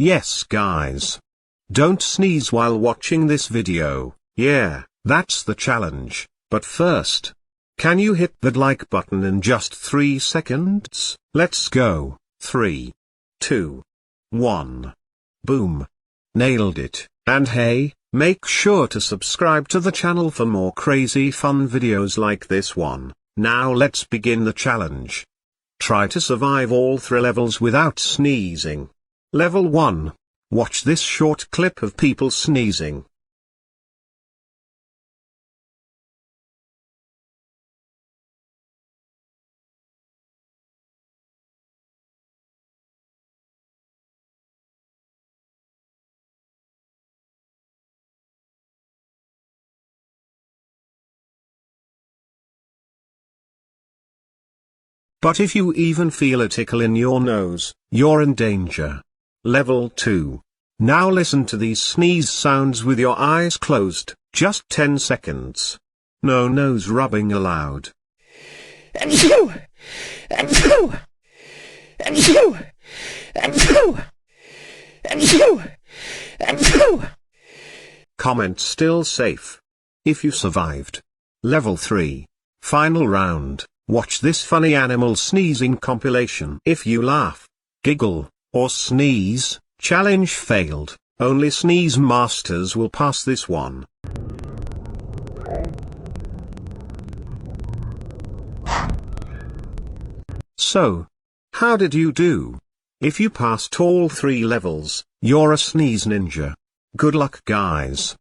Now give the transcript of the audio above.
Yes guys. Don't sneeze while watching this video. Yeah, that's the challenge. But first, can you hit that like button in just 3 seconds? Let's go. 3, 2, 1. Boom. Nailed it. And hey, make sure to subscribe to the channel for more crazy fun videos like this one. Now let's begin the challenge. Try to survive all 3 levels without sneezing. Level 1. Watch this short clip of people sneezing. But if you even feel a tickle in your nose, you're in danger. Level 2. Now listen to these sneeze sounds with your eyes closed, just 10 seconds. No nose rubbing allowed. Achoo! Achoo! Achoo! Achoo! Achoo! Achoo! Comment still safe. If you survived. Level 3. Final round. Watch this funny animal sneezing compilation. If you laugh, giggle, or sneeze, challenge failed. Only sneeze masters will pass this one. So, how did you do? If you passed all 3 levels, you're a sneeze ninja. Good luck guys.